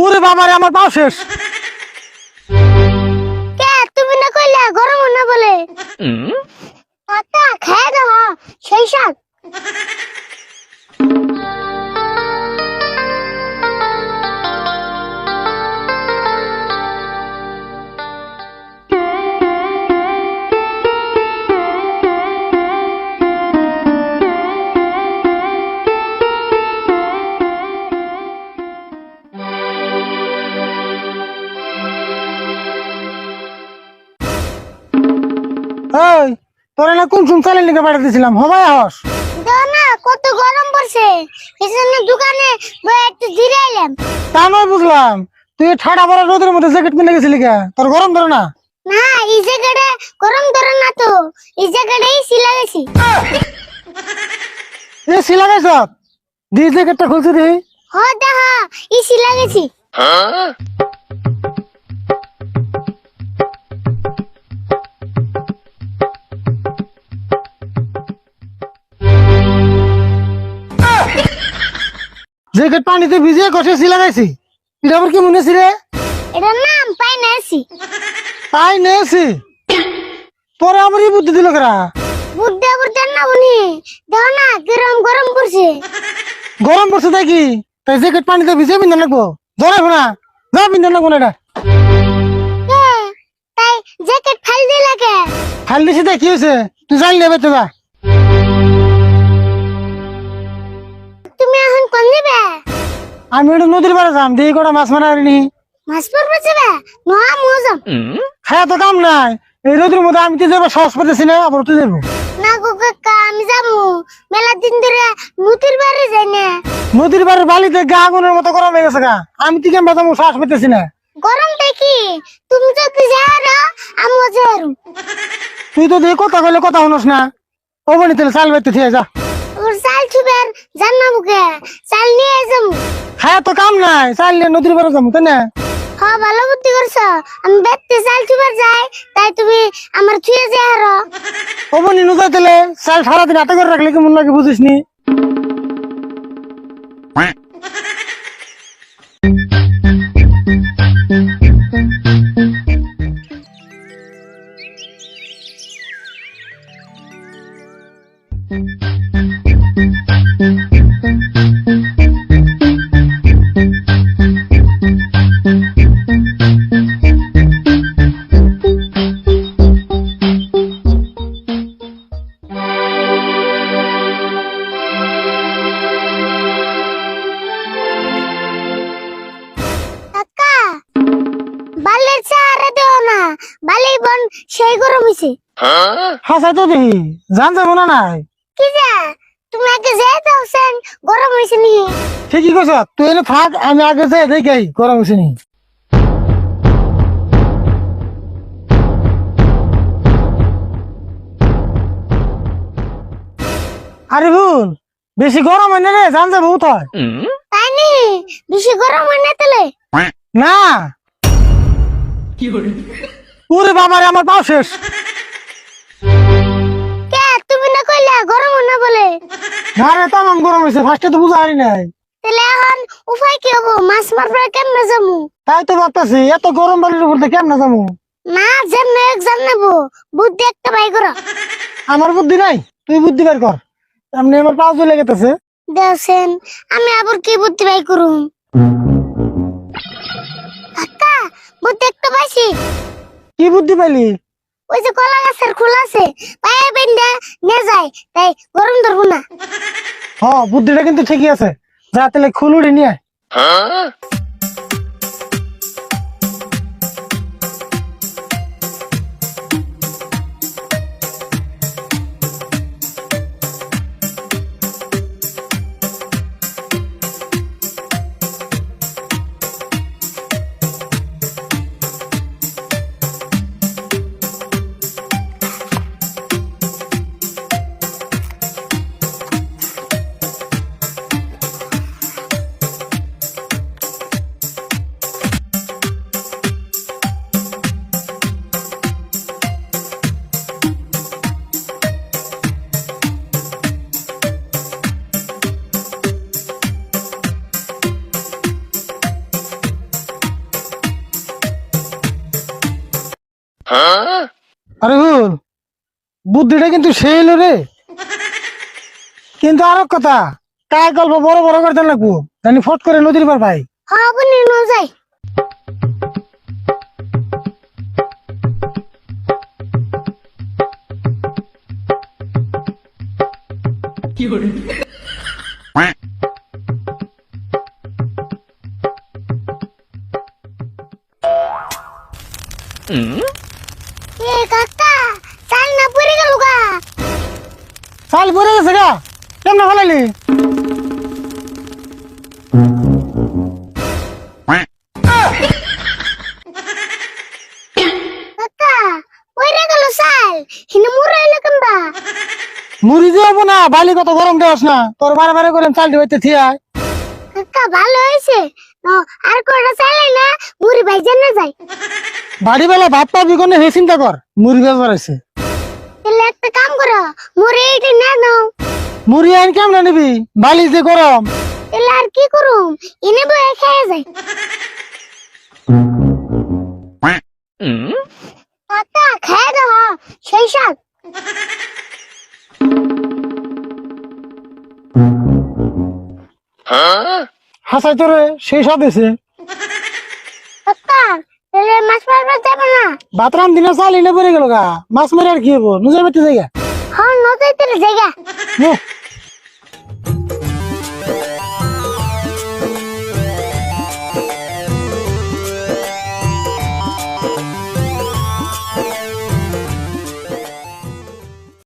ওরে বাবারে আমার পাও শেষ। কে তুমি না কইলা গরম না বলে কাকা খায় দাও সেই সাত এই তোরা না কোন সুম চালের লিখে পাঠাতেছিলাম হবাই হস। দাও না কত গরম পড়ছে এজন্য দোকানে বই একটু জিরে আইলাম। তা নয় বুঝলাম, তুই ঠাডা পড়া রোদের মধ্যে জ্যাকেট কিনে গেছিলি কে? তোর গরম ধরে না? না এই জায়গাটা গরম ধরে না তো, এই জায়গাটাই সিলা গেছি। এ সিলা গেছ দি জ্যাকেটটা খুলছি দি। হ দেখা এই সিলা গেছি। জ্যাকেট পানিতে ভিজিয়ে কষে সিলা গেছি। এটা আবার কি মনে রে? এটার নাম পাই না আছি। তাই নেছি পরে আমার এই বুদ্ধি দিল কেরা? বুদ্ধে বুদ্ধে না উনি দাও না গরম গরম পড়ছে। গরম পড়ছে তাই কি? তাই জ্যাকেট পানিতে ভিজিয়ে পিন্ধে রাখবো। ধরে না যা পিন্ধে রাখবো না। এটা কে তাই জ্যাকেট ফাল দিয়ে লাগে। ফাইল দিছি তাই কি হয়েছে? তুই জানি নেবে তো যা। তুমি এখন কোন দিবে? আমি ওটা নদীর পাড়ে যাম, দিয়ে কটা মাছ মারা নি। মাছ পড়বে যাবে না মজাম। হ্যাঁ তো কাম নাই, এই রোদের মধ্যে আমি তো যাবো, সাহস পেতেছি না, আবার তুই যাবো। না গো কাকা আমি যাবো, মেলা দিন ধরে নদীর বাড়ি যাই না। নদীর পাড়ের বালিতে গা আগুনের মতো গরম হয়ে গেছে গা, আমি তো কেমন যাবো, সাহস পেতেছি না। গরমটা কি তুমি যদি যাও আমিও যাই। তুই তো দিয়ে কথা কইলে কথা শুনোস না। ও বনি তাহলে চাল বেতে ঠিক যা। ওর চাল ছুবের জানা বুকে চাল নিয়ে যাবো। হ্যাঁ তো কাম নাই, চাল নিয়ে নদীর পাড়ে যাবো তাই না? হ্যাঁ ভালো বুদ্ধি করছো, আমি বেতে চাল ছুবের যাই তাই তুমি আমার ছুঁয়ে যাই আরো। ও বনি নুজাই তাহলে চাল সারাদিন হাতে করে রাখলে কেমন লাগে বুঝিস নি? কাকা বালের চারে দেও না, বালি বন সেই গরম হইছে। হাসাই তো দেখি জান যাবো না নাই। কি যা তুমি আগে যাই দাও সেন গরম হইছে নি। ঠিকই কইছ, তুই এনে থাক, আমি আগে যাই দেখি গরম হয়েছে নি। আরে ভুল বেশি গরম হয় না রে, জান যাবো উঠায়। তাই নি বেশি গরম হয় না তাহলে? না ওরে বাবারে আমার পাও শেষ। কে তুমি না কইলা গরম না বলে? না রে তামাম গরম হয়েছে, ফার্স্টে তো বুঝা হয় নাই। তাহলে এখন উপায় কি হবো? মাছ মারবার কেমনে যাবো? তাই তো ভাবতেছি এত গরম বাড়ির উপর দিয়ে কেমনে যাবো। না যেমনে এক্সাম নেবো বুদ্ধি একটা বাই করো। আমার বুদ্ধি নাই, তুই বুদ্ধি বের কর। এমনি আমার পাও জ্বলে গেতেছে। দেখছেন আমি আবার কি বুদ্ধি বাই করুম? কাকা বুদ্ধি একটা পাইছি। কি বুদ্ধি পাইলি? ওই যে কলা গাছের খোলা আছে পায়ে বেঁধে নিয়ে যায় তাই গরম ধরবো না। হ বুদ্ধিটা কিন্তু ঠিকই আছে, যা তাহলে খুলুড়ি নিয়ে আয়। আরে হুল বুদ্ধিটা কিন্তু সেই এলো রে, কিন্তু আরো কথা, কার গল্প বড় বড় করতে লাগবো জানি ফট করে নদীর পার ভাই। হ্যাঁ বনি ন যাই। এ কাকা চাল না পড়ে গেল গা। চাল পরে গেছে গা, কেমন ফেলাইলি? কাকা পড়ে গেল চাল, হিনে মুড়ে এলো কেমবা? মুড়ি যাবো না, বালি কত গরম দেওয়াস না, তোর বারে বারে করে চাল দিতে থিয়ায়। কাকা ভালো হয়েছে, আর কটা চালাই না মুড়ি ভাইজান না যায়। বাড়ি বেলা ভাত পাবি কোনে হে চিন্তা কর, মুড়ি বেজার আছে। তাহলে একটা কাম করো, মুড়ি এটা না নাও। মুড়ি আইন কেমন নিবি, বালি যে গরম। তাহলে আর কি করুম, এনে বয়ে খেয়ে যায়। কাকা খেয়ে দাও, সেই সাথ। হাসাই তোরে সেই সব এসে কাকা তাহলে মাছ মারবার যাবে না? ভাত রাম দিনে চাল এনে পরে গেল গা, মাছ মেরে আর কি হবো, নুজের বেতে জায়গা। হ্যাঁ নদীতে জায়গা।